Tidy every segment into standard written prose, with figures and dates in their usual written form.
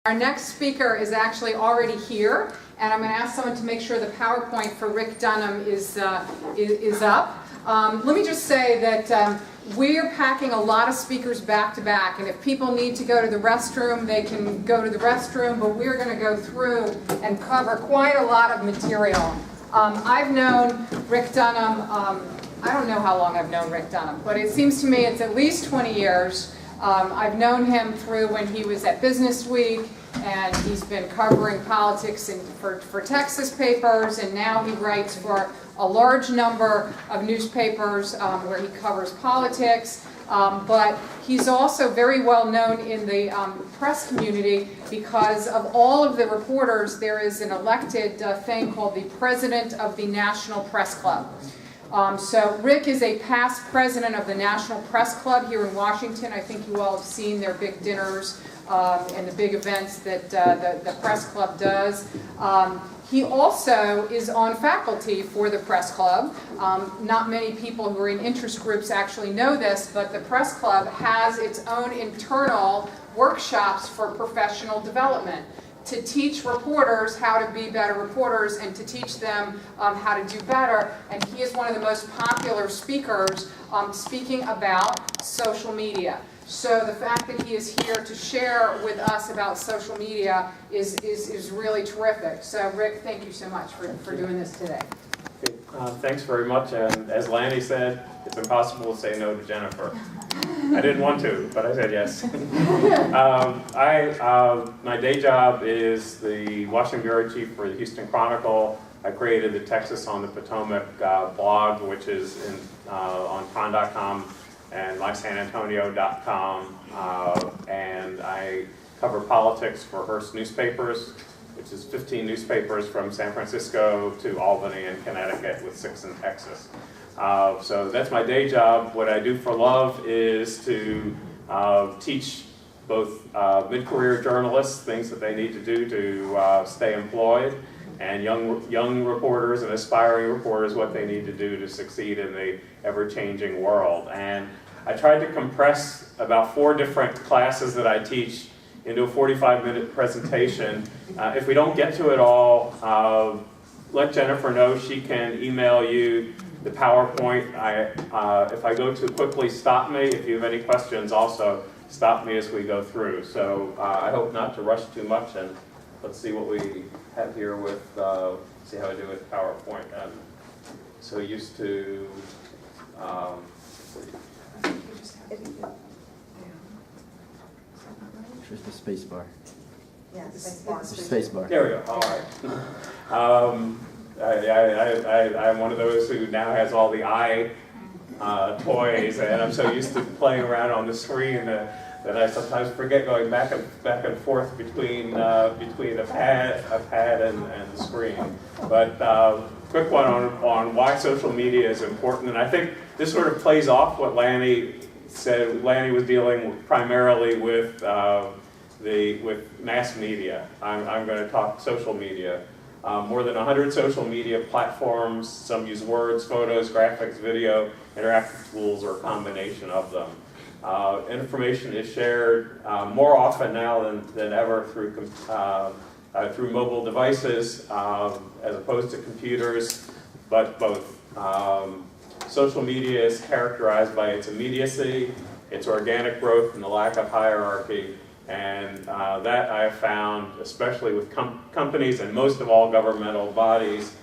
Our next speaker is actually already here, and I'm going to ask someone to make sure the PowerPoint for Rick Dunham is up. Let me just say that we're packing a lot of speakers back to back, and if people need to go to the restroom, they can go to the restroom, but we're going to go through and cover quite a lot of material. I've known Rick Dunham, I don't know how long I've known Rick Dunham, but it seems to me it's at least 20 years. I've known him through when he was at Business Week, and he's been covering politics for Texas papers, and now he writes for a large number of newspapers where he covers politics. But he's also very well known in the press community because of all of the reporters. There is an elected thing called the President of the National Press Club. So Rick is a past president of the National Press Club here in Washington. I think you all have seen their big dinners and the big events that the press club does. He also is on faculty for the press club. Not many people who are in interest groups actually know this, but the press club has its own internal workshops for professional development, to teach reporters how to be better reporters and to teach them how to do better. And he is one of the most popular speakers speaking about social media. So the fact that he is here to share with us about social media is really terrific. So Rick, thank you so much for doing this today. Thanks very much. And as Lanny said, it's impossible to say no to Jennifer. I didn't want to, but I said yes. My day job is the Washington Bureau Chief for the Houston Chronicle. I created the Texas on the Potomac blog, which is on Con.com and mysanantonio.com. And I cover politics for Hearst Newspapers, which is 15 newspapers from San Francisco to Albany and Connecticut, with 6 in Texas. So that's my day job. What I do for love is to teach both mid-career journalists things that they need to do to stay employed, and young reporters and aspiring reporters what they need to do to succeed in the ever-changing world. And I tried to compress about 4 different classes that I teach into a 45-minute presentation. If we don't get to it all, let Jennifer know. She can email you the PowerPoint. If I go too quickly, stop me. If you have any questions, also stop me as we go through. So I hope not to rush too much, and let's see what we have here with, see how I do with PowerPoint. I'm so used to, Just the space bar. Yeah, Space bar. there we go, all right. I'm one of those who now has all the eye toys, and I'm so used to playing around on the screen that I sometimes forget going back and forth between a pad and the screen. But quick one on why social media is important, and I think this sort of plays off what Lanny said. Lanny was dealing primarily with mass media. I'm going to talk social media. More than 100 social media platforms. Some use words, photos, graphics, video, interactive tools, or a combination of them. Information is shared more often now than ever through mobile devices as opposed to computers, but both. Social media is characterized by its immediacy, its organic growth, and the lack of hierarchy. And that I have found, especially with companies and most of all governmental bodies,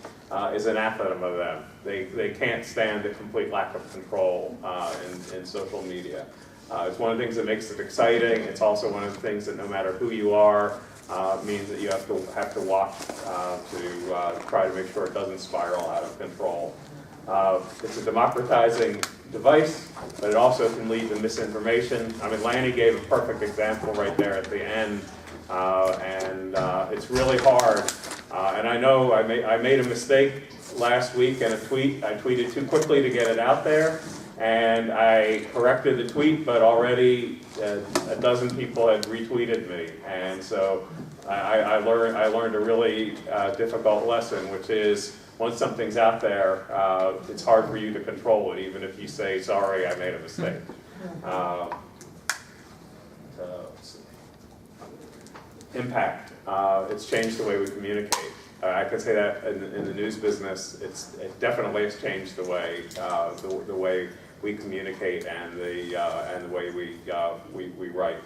is anathema to them. They can't stand the complete lack of control in social media. It's one of the things that makes it exciting. It's also one of the things that no matter who you are, means that you have to watch to try to make sure it doesn't spiral out of control. It's a democratizing device, but it also can lead to misinformation. I mean, Lanny gave a perfect example right there at the end, and it's really hard. And I know I made a mistake last week in a tweet. I tweeted too quickly to get it out there, and I corrected the tweet, but already a dozen people had retweeted me, and so I learned a really difficult lesson, which is, once something's out there, it's hard for you to control it, even if you say, sorry, I made a mistake. So, let's see. impact. It's changed the way we communicate. I could say that in the news business, it definitely has changed the way we communicate and the way we write.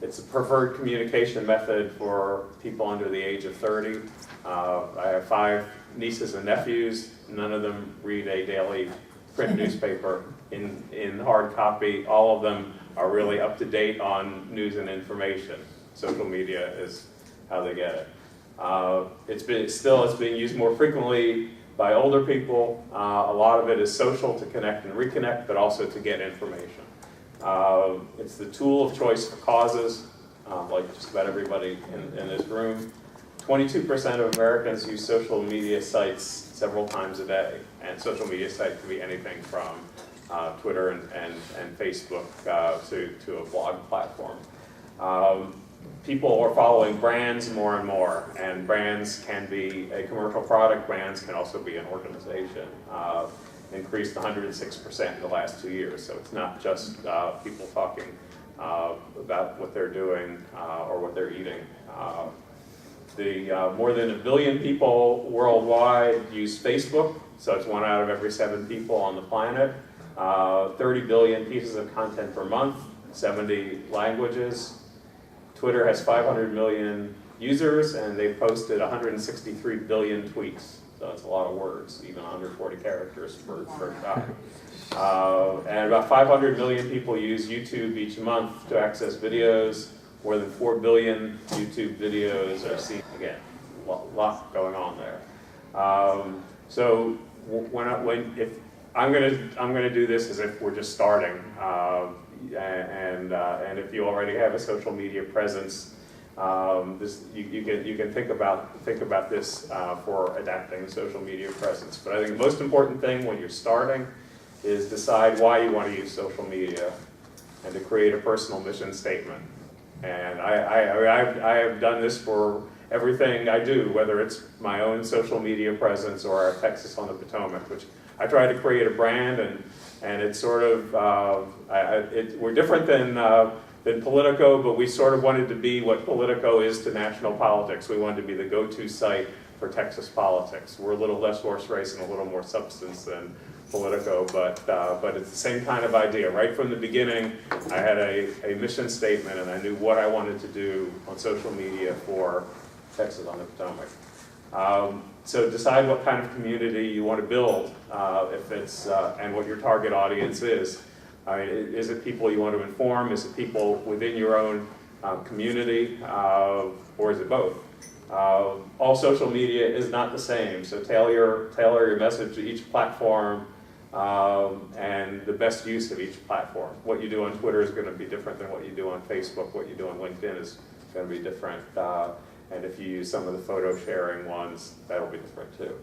It's a preferred communication method for people under the age of 30. I have 5 nieces and nephews. None of them read a daily print newspaper in hard copy. All of them are really up to date on news and information. Social media is how they get it. It's being used more frequently by older people. A lot of it is social, to connect and reconnect, but also to get information. It's the tool of choice for causes, like just about everybody in this room. 22% of Americans use social media sites several times a day, and social media site can be anything from Twitter and Facebook to a blog platform. People are following brands more and more, and brands can be a commercial product, brands can also be an organization. Increased 106% in the last 2 years, so it's not just people talking about what they're doing or what they're eating. More than 1 billion people worldwide use Facebook, so it's 1 out of every 7 people on the planet. 30 billion pieces of content per month, 70 languages. Twitter has 500 million users, and they've posted 163 billion tweets. So it's a lot of words, even 140 characters per shot. And about 500 million people use YouTube each month to access videos. More than 4 billion YouTube videos are seen. Again, a lot going on there. So if I'm gonna do this as if we're just starting, and if you already have a social media presence, you can think about this for adapting social media presence. But I think the most important thing when you're starting is decide why you want to use social media, and to create a personal mission statement. And I have done this for everything I do, whether it's my own social media presence or Texas on the Potomac, which I try to create a brand, and it's sort of we're different than Politico, but we sort of wanted to be what Politico is to national politics. We wanted to be the go-to site for Texas politics. We're a little less horse race and a little more substance than Politico, but it's the same kind of idea. Right from the beginning, I had a mission statement, and I knew what I wanted to do on social media for Texas on the Potomac. So decide what kind of community you want to build, and what your target audience is. Is it people you want to inform? Is it people within your own community, or is it both? All social media is not the same, so tailor your message to each platform, and the best use of each platform. What you do on Twitter is going to be different than what you do on Facebook. What you do on LinkedIn is going to be different. And if you use some of the photo sharing ones, that'll be different too.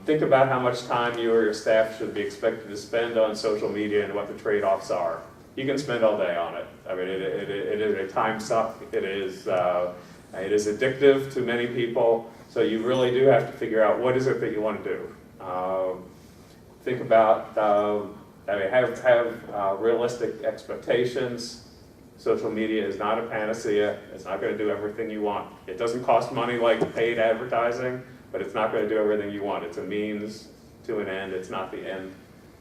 Think about how much time you or your staff should be expected to spend on social media and what the trade-offs are. You can spend all day on it. I mean, it is a time suck. It is addictive to many people. So you really do have to figure out what is it that you want to do. Think about, have realistic expectations. Social media is not a panacea. It's not going to do everything you want. It doesn't cost money like paid advertising, but it's not going to do everything you want. It's a means to an end. It's not the end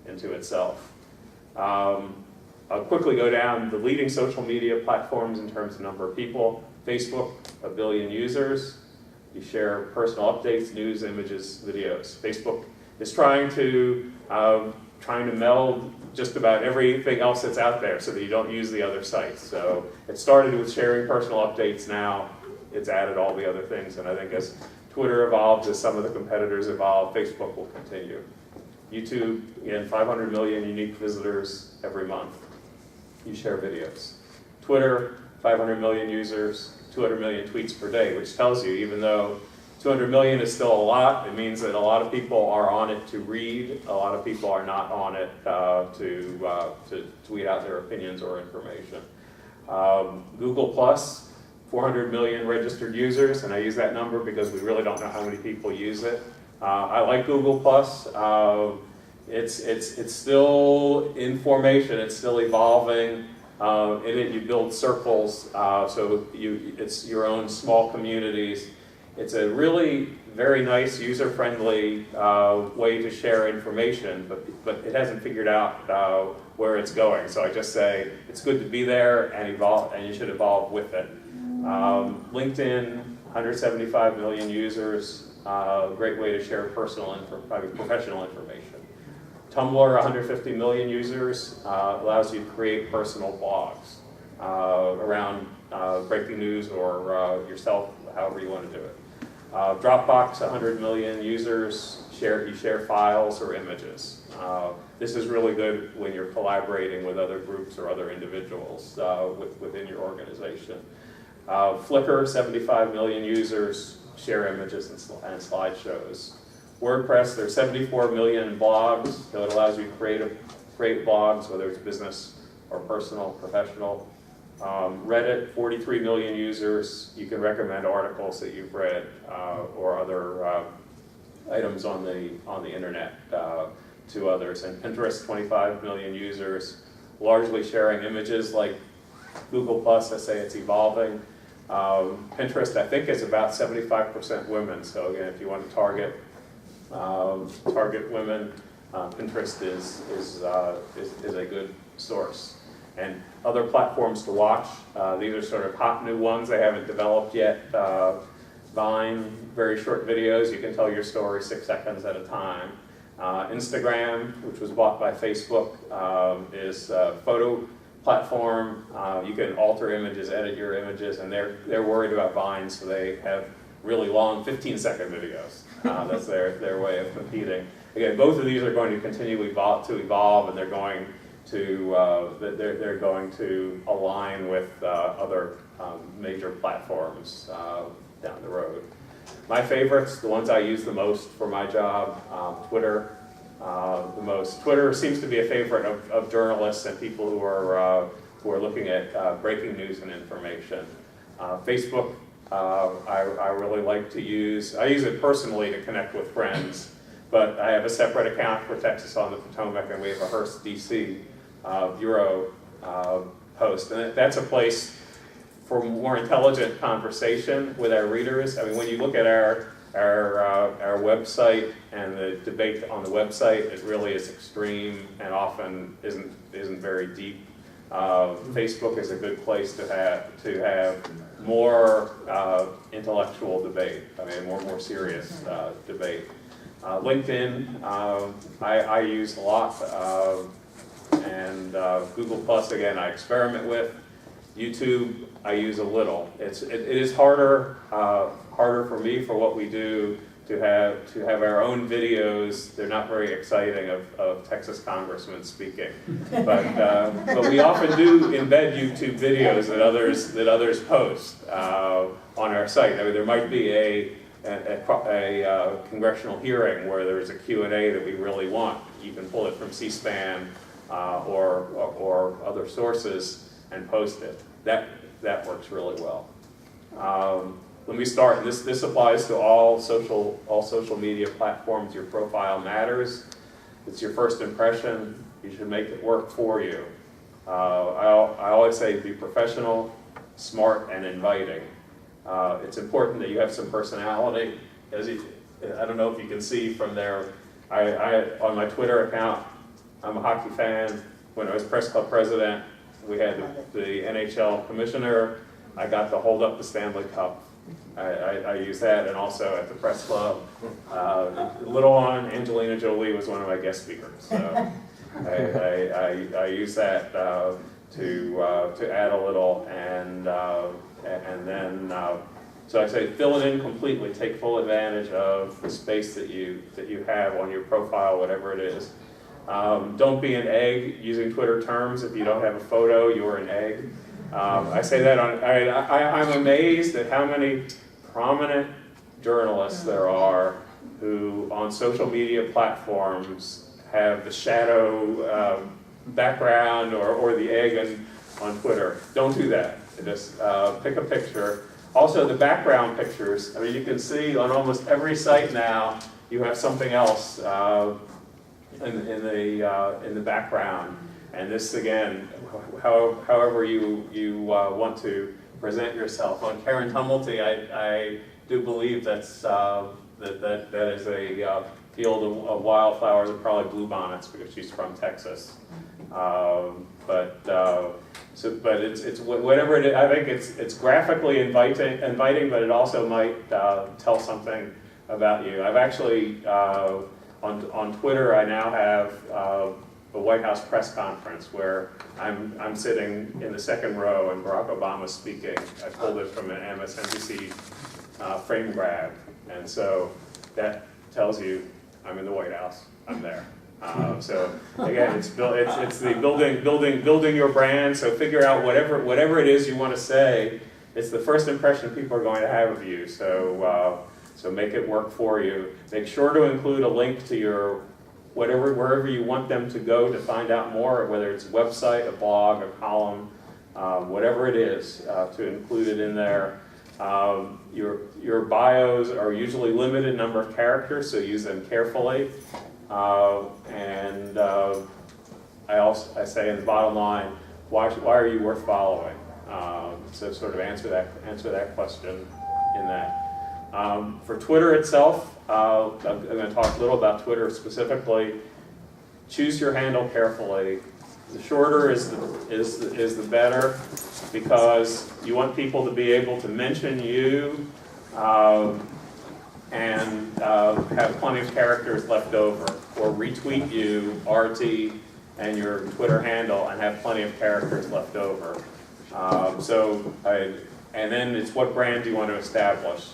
into itself. I'll quickly go down the leading social media platforms in terms of number of people. Facebook, 1 billion users. You share personal updates, news, images, videos. Facebook is trying to meld just about everything else that's out there so that you don't use the other sites. So it started with sharing personal updates. Now it's added all the other things. And I think as Twitter evolves, as some of the competitors evolve, Facebook will continue. YouTube, again, 500 million unique visitors every month. You share videos. Twitter, 500 million users, 200 million tweets per day, which tells you, even though 200 million is still a lot, it means that a lot of people are on it to read, a lot of people are not on it to tweet out their opinions or information. Google Plus, 400 million registered users, and I use that number because we really don't know how many people use it. I like Google Plus. It's still in formation, it's still evolving. In it, you build circles, so it's your own small communities. It's a really very nice, user-friendly way to share information, but it hasn't figured out where it's going. So I just say it's good to be there and evolve, and you should evolve with it. LinkedIn, 175 million users, great way to share personal professional information. Tumblr, 150 million users, allows you to create personal blogs around breaking news or yourself, however you want to do it. Dropbox, 100 million users, you share files or images. This is really good when you're collaborating with other groups or other individuals within your organization. Flickr, 75 million users, share images and slideshows. WordPress, there's 74 million blogs, so it allows you to create blogs, whether it's business or personal, professional. Reddit, 43 million users. You can recommend articles that you've read or other items on the internet to others. And Pinterest, 25 million users, largely sharing images like Google+. I say it's evolving. Pinterest, I think, is about 75% women. So again, if you want to target women, Pinterest is a good source. And other platforms to watch, these are sort of hot new ones they haven't developed yet. Vine, very short videos, you can tell your story 6 seconds at a time. Instagram, which was bought by Facebook, is a photo platform. You can alter images, edit your images, and they're worried about Vine, so they have really long 15-second videos. That's their way of competing. Again, both of these are going to continue to evolve, and they're going to align with other major platforms down the road. My favorites, the ones I use the most for my job, Twitter. Twitter seems to be a favorite of journalists and people who are looking at breaking news and information. Facebook, I really like to use. I use it personally to connect with friends, but I have a separate account for Texas on the Potomac, and we have a Hearst, DC bureau post, and that's a place for more intelligent conversation with our readers. I mean, when you look at our website and the debate on the website, it really is extreme and often isn't very deep. Facebook is a good place to have more intellectual debate. I mean, more serious debate. LinkedIn, I use a lot, and Google Plus again I experiment with. YouTube I use a little. It is harder for me for what we do to have our own videos. They're not very exciting of Texas congressmen speaking, but we often do embed YouTube videos that others post on our site. I mean, there might be a congressional hearing where there's a Q&A that we really want. You can pull it from C-SPAN or other sources and post it. That works really well. Let me start. This applies to all social media platforms. Your profile matters. It's your first impression. You should make it work for you. I always say be professional, smart, and inviting. It's important that you have some personality. I don't know if you can see from there. On my Twitter account, I'm a hockey fan. When I was press club president, we had the NHL commissioner. I got to hold up the Stanley Cup. I use that, and also at the press club. Little one, Angelina Jolie was one of my guest speakers. So I use that to add a little, and then so I say fill it in completely. Take full advantage of the space that you have on your profile, whatever it is. Don't be an egg using Twitter terms. If you don't have a photo, you're an egg. I say that I'm amazed at how many prominent journalists there are who on social media platforms have the shadow background or the egg on Twitter. Don't do that. Just pick a picture. Also, the background pictures. I mean, you can see on almost every site now you have something else in the background. And this, again, however you want to present yourself. On Karen Tumulty, I do believe that is a field of wildflowers and probably bluebonnets because she's from Texas. But it's whatever it is. I think it's graphically inviting, but it also might tell something about you. I've actually on Twitter I now have a White House press conference where I'm sitting in the second row and Barack Obama's speaking. I pulled it from an MSNBC frame grab, and so that tells you I'm in the White House. I'm there. So again, it's the building your brand. So figure out whatever it is you want to say. It's the first impression people are going to have of you. So make it work for you. Make sure to include a link to your wherever you want them to go to find out more, whether it's a website, a blog, a column, whatever it is, to include it in there. Your bios are usually limited number of characters, so use them carefully. And I say in the bottom line, why are you worth following? So sort of answer that question in that. For Twitter itself, I'm going to talk a little about Twitter specifically. Choose your handle carefully. The shorter is the better, because you want people to be able to mention you and have plenty of characters left over, or retweet you, RT, and your Twitter handle, and have plenty of characters left over. And then it's what brand do you want to establish.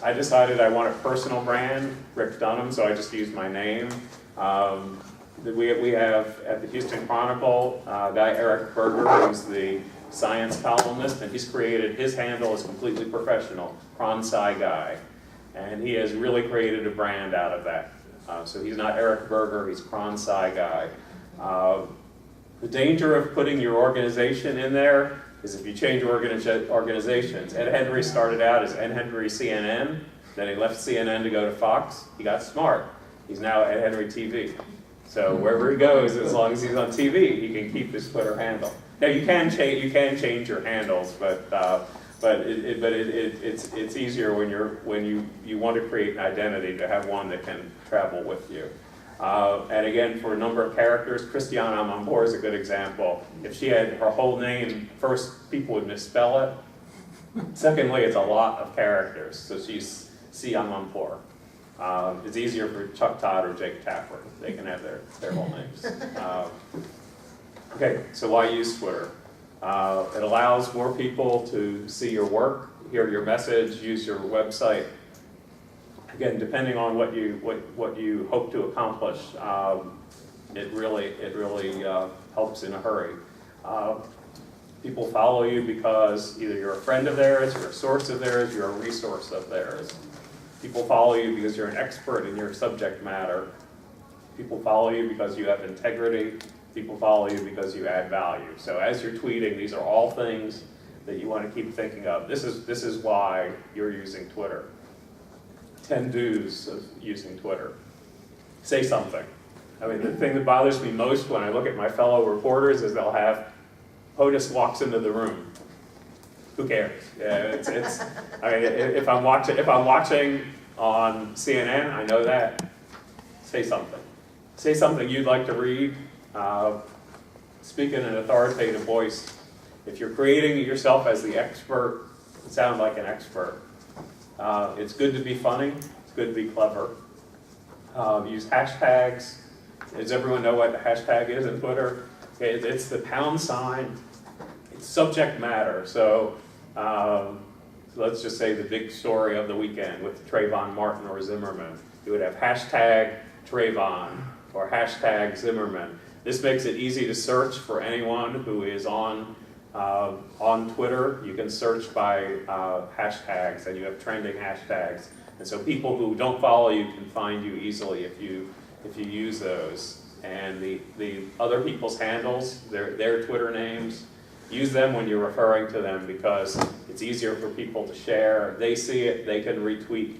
I decided I want a personal brand, Rick Dunham, so I just used my name. We have at the Houston Chronicle a guy, Eric Berger, who's the science columnist, and he's created, his handle is completely professional, Cron Sci Guy. And he has really created a brand out of that. So he's not Eric Berger, he's Cron Sci Guy. The danger of putting your organization in there is if you change organizations. Ed Henry started out as Ed Henry CNN, then he left CNN to go to Fox. He got smart. He's now Ed Henry TV. So wherever he goes, as long as he's on TV, he can keep his Twitter handle. Now you can change your handles, but it's easier when you want to create an identity to have one that can travel with you. And again, for a number of characters, Christiane Amanpour is a good example. If she had her whole name, first, people would misspell it. Secondly, it's a lot of characters, so she's C. Amanpour. It's easier for Chuck Todd or Jake Tapper. They can have their whole names. Okay, so why use Twitter? It allows more people to see your work, hear your message, use your website. Again, depending on what you hope to accomplish, it really helps in a hurry. People follow you because either you're a friend of theirs, you're a source of theirs, you're a resource of theirs. People follow you because you're an expert in your subject matter. People follow you because you have integrity. People follow you because you add value. So as you're tweeting, these are all things that you want to keep thinking of. This is why you're using Twitter. 10 do's of using Twitter. Say something. I mean, the thing that bothers me most when I look at my fellow reporters is they'll have, POTUS walks into the room. Who cares? Yeah, I mean, if I'm watching on CNN, I know that. Say something. Say something you'd like to read. Speak in an authoritative voice. If you're creating yourself as the expert, sound like an expert. It's good to be funny. It's good to be clever. Use hashtags. Does everyone know what the hashtag is in Twitter? Okay, it's the £. It's subject matter. So let's just say the big story of the weekend with Trayvon Martin or Zimmerman. You would have hashtag Trayvon or hashtag Zimmerman. This makes it easy to search for anyone who is on Twitter. You can search by hashtags, and you have trending hashtags. And so people who don't follow you can find you easily if you use those. And the other people's handles, their Twitter names, use them when you're referring to them because it's easier for people to share. They see it, they can retweet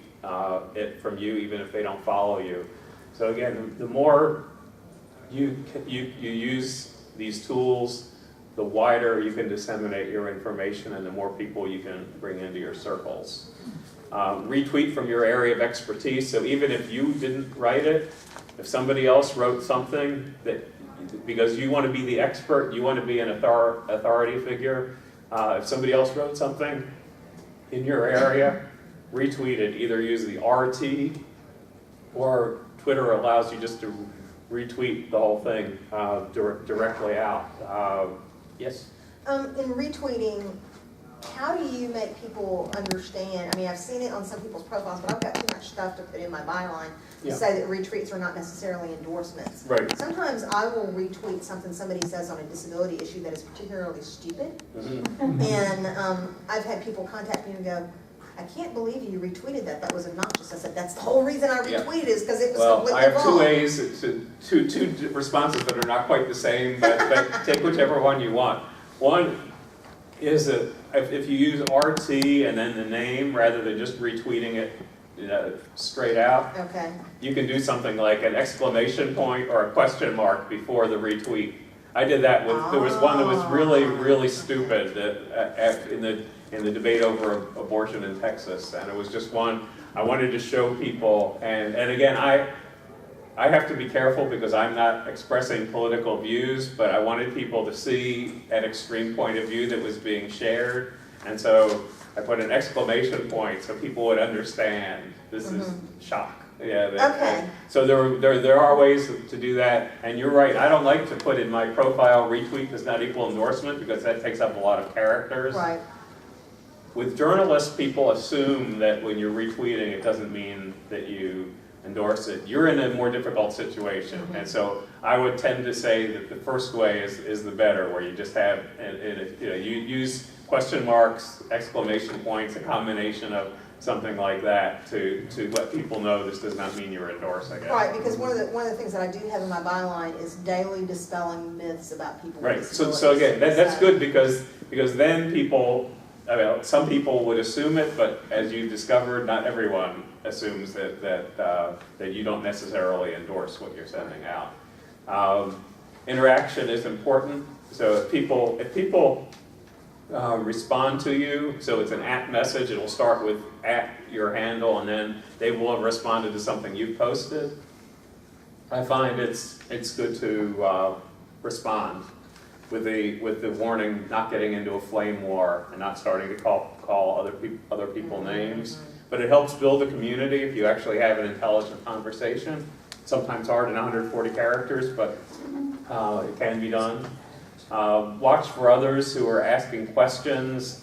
it from you even if they don't follow you. So again, the more you use these tools, the wider you can disseminate your information and the more people you can bring into your circles. Retweet from your area of expertise, so even if you didn't write it, if somebody else wrote something that, because you want to be the expert, you want to be an authority figure, if somebody else wrote something in your area, retweet it. Either use the RT, or Twitter allows you just to retweet the whole thing directly out. Yes? In retweeting, how do you make people understand? I mean, I've seen it on some people's profiles, but I've got too much stuff to put in my byline to say that retweets are not necessarily endorsements. Right. Sometimes I will retweet something somebody says on a disability issue that is particularly stupid. Mm-hmm. And I've had people contact me and go, I can't believe you retweeted that. That was obnoxious. I said, that's the whole reason I retweeted is because it was Well, completely I have wrong. two ways, two responses that are not quite the same, but take whichever one you want. One is that if you use RT and then the name rather than just retweeting it straight out, Okay. you can do something like an exclamation point or a question mark before the retweet. I did that with, there was one that was really, really stupid in the debate over abortion in Texas, and it was just one I wanted to show people, and again, I have to be careful because I'm not expressing political views, but I wanted people to see an extreme point of view that was being shared, and so I put an exclamation point so people would understand this is shock. Yeah. Okay. So there are ways to do that, and you're right. I don't like to put in my profile retweet does not equal endorsement because that takes up a lot of characters. Right. With journalists, people assume that when you're retweeting, it doesn't mean that you endorse it. You're in a more difficult situation, and so I would tend to say that the first way is the better, where you just have, you use question marks, exclamation points, a combination of something like that to let people know this does not mean you're endorsing it. Right, because one of the things that I do have in my byline is daily dispelling myths about people with Right. disabilities. So again, that's good because then people. I mean, some people would assume it, but as you discovered, not everyone assumes that you don't necessarily endorse what you're sending out. Interaction is important. So if people respond to you, so it's an @ message, it will start with @ your handle, and then they will have responded to something you've posted. I find it's good to respond with the warning, not getting into a flame war and not starting to call other people names. But it helps build a community if you actually have an intelligent conversation. Sometimes hard in 140 characters, but it can be done. Watch for others who are asking questions,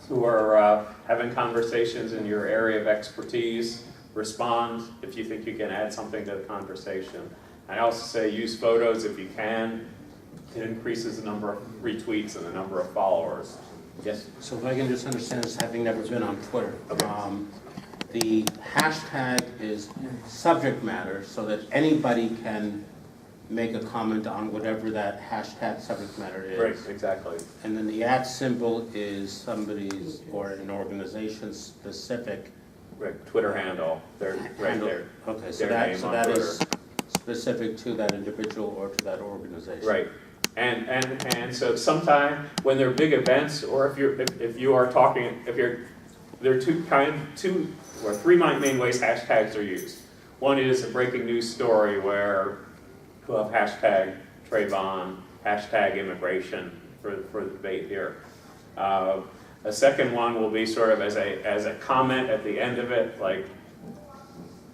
who are having conversations in your area of expertise. Respond if you think you can add something to the conversation. I also say use photos if you can. It increases the number of retweets and the number of followers. Yes? So if I can just understand this, having never been on Twitter, the hashtag is subject matter so that anybody can make a comment on whatever that hashtag subject matter is. Right, exactly. And then the @ symbol is somebody's or an organization's specific Right, Twitter handle. They're right handle. there. Okay, so Their name on that Twitter. is specific to that individual or to that organization. Right. And so sometime when there are big events, or if you are talking, there are two or three main ways hashtags are used. One is a breaking news story where we'll have hashtag Trayvon, hashtag immigration for the debate here. A second one will be sort of as a comment at the end of it, like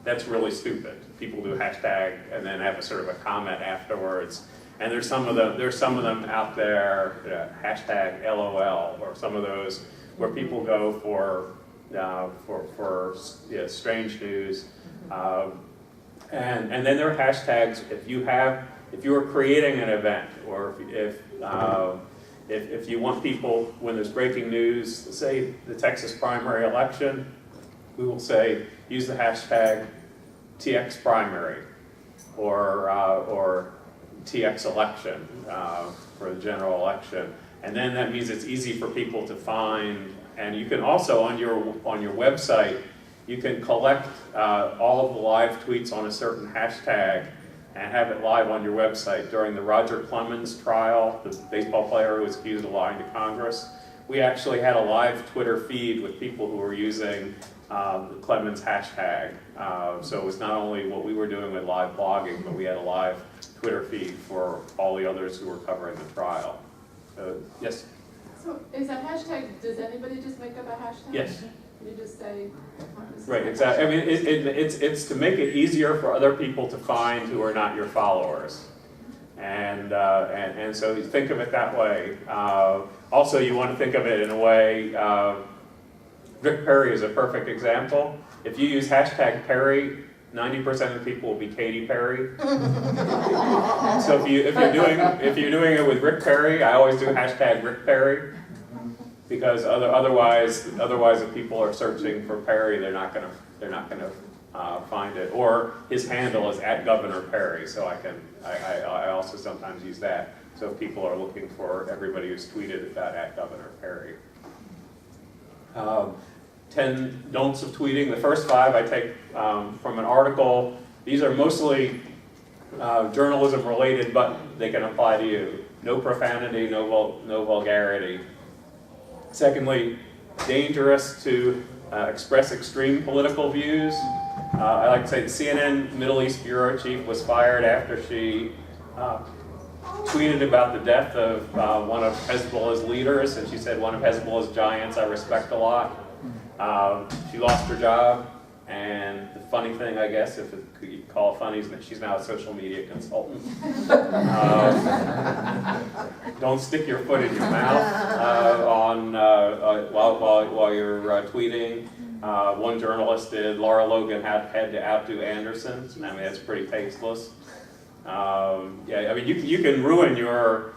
that's really stupid. People do hashtag and then have a sort of a comment afterwards. And there's some of them out there, hashtag LOL, or some of those where people go for strange news. And then there are hashtags if you are creating an event, or if you want people, when there's breaking news, say the Texas primary election, we will say use the hashtag TX primary or TX election for the general election, and then that means it's easy for people to find. And you can also on your website you can collect all of the live tweets on a certain hashtag and have it live on your website. During the Roger Clemens trial, the baseball player who was accused of lying to Congress, we actually had a live Twitter feed with people who were using the Clemens hashtag. So it was not only what we were doing with live blogging, but we had a live Twitter feed for all the others who were covering the trial. Yes? So is a hashtag, does anybody just make up a hashtag? Yes. You just say. Right, exactly. I mean, it's to make it easier for other people to find who are not your followers. And so you think of it that way. Also, you want to think of it in a way, Rick Perry is a perfect example. If you use hashtag Perry, 90% of people will be Katy Perry. So if you're doing it with Rick Perry, I always do hashtag Rick Perry, because otherwise if people are searching for Perry, they're not gonna find it. Or his handle is @GovernorPerry, so I also sometimes use that. So if people are looking for everybody who's tweeted about @GovernorPerry. 10 don'ts of tweeting. The first 5 I take from an article. These are mostly journalism related, but they can apply to you. No profanity, no vulgarity. Secondly, dangerous to express extreme political views. I like to say the CNN Middle East bureau chief was fired after she tweeted about the death of one of Hezbollah's leaders, and she said, "One of Hezbollah's giants I respect a lot." She lost her job, and the funny thing, I guess, if you could call it funny, is that she's now a social media consultant. Don't stick your foot in your mouth while you're tweeting. One journalist did. Laura Logan had to outdo Anderson. I mean, that's pretty tasteless. Yeah, I mean, you can ruin your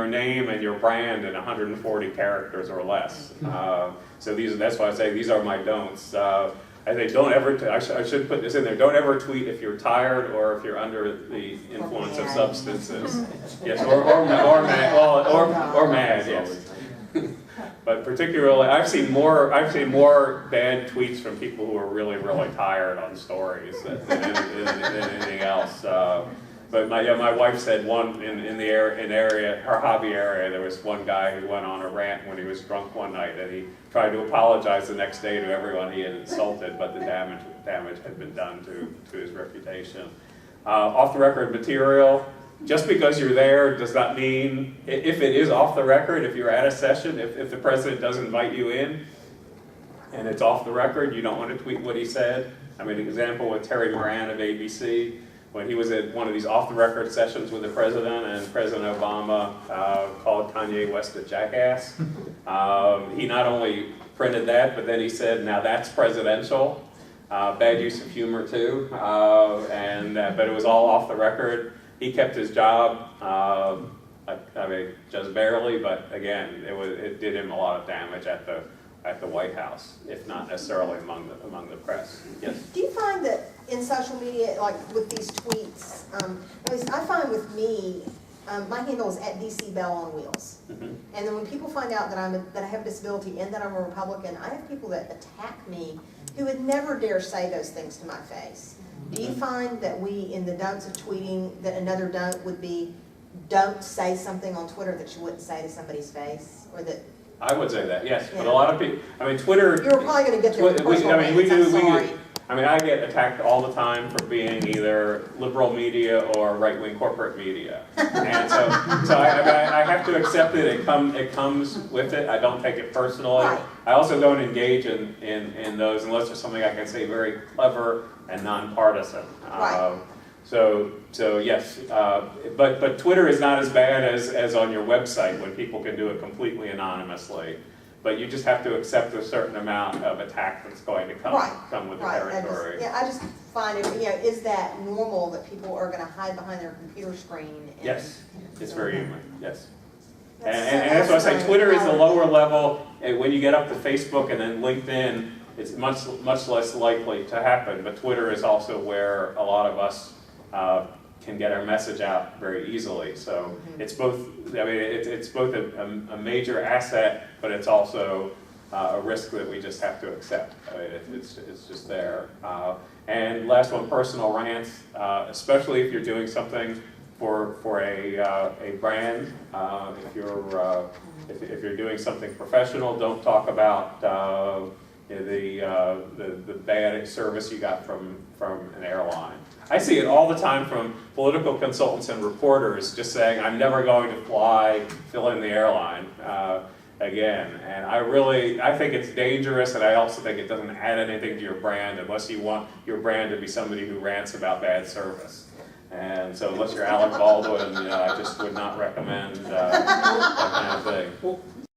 name and your brand in 140 characters or less. So that's why I say these are my don'ts. I say don't ever. I should put this in there. Don't ever tweet if you're tired or if you're under the influence of substances. Yes, or mad. Well, or mad. Yes. But particularly, I've seen more bad tweets from people who are really, really tired on stories than anything else. But my wife said one in her hobby area, there was one guy who went on a rant when he was drunk one night, and he tried to apologize the next day to everyone he had insulted, but the damage had been done to his reputation. Off the record material. Just because you're there does not mean, if it is off the record, if you're at a session, if the president does invite you in, and it's off the record, you don't want to tweet what he said. I mean, an example with Terry Moran of ABC, when he was at one of these off-the-record sessions with the president, and President Obama called Kanye West a jackass. He not only printed that, but then he said, "Now that's presidential." Bad use of humor too, but it was all off the record. He kept his job, I mean, just barely, but again, it did him a lot of damage at the White House, if not necessarily among the press. Yes. Do you find that in social media, like with these tweets, I find with me, my handle is @DCBellOnWheels. Mm-hmm. And then when people find out that I have a disability and that I'm a Republican, I have people that attack me who would never dare say those things to my face. Do you find that in the don'ts of tweeting, that another don't would be, don't say something on Twitter that you wouldn't say to somebody's face, or that? I would say that, yes, Yeah. but a lot of people, I mean, Twitter. You're probably going to get there. I get attacked all the time for being either liberal media or right-wing corporate media, and so I have to accept it. It comes with it. I don't take it personally. Right. I also don't engage in those unless there's something I can say very clever and nonpartisan. Right. So yes, but Twitter is not as bad as on your website when people can do it completely anonymously. But you just have to accept a certain amount of attack that's going to come with the territory. I just find it, is that normal that people are going to hide behind their computer screen? Yes, it's very human, yes. And That's that's why I say Twitter is the lower level, and when you get up to Facebook and then LinkedIn, it's much less likely to happen. But Twitter is also where a lot of us can get our message out very easily. So it's both. I mean, it's both a major asset, but it's also a risk that we just have to accept. I mean, it's just there. And last one, personal rants, especially if you're doing something for a brand. If you're doing something professional, don't talk about the bad service you got from an airline. I see it all the time from political consultants and reporters just saying, I'm never going to fly, fill in the airline again. And I think it's dangerous, and I also think it doesn't add anything to your brand unless you want your brand to be somebody who rants about bad service. And so unless you're Alec Baldwin, I just would not recommend that kind of thing. Well,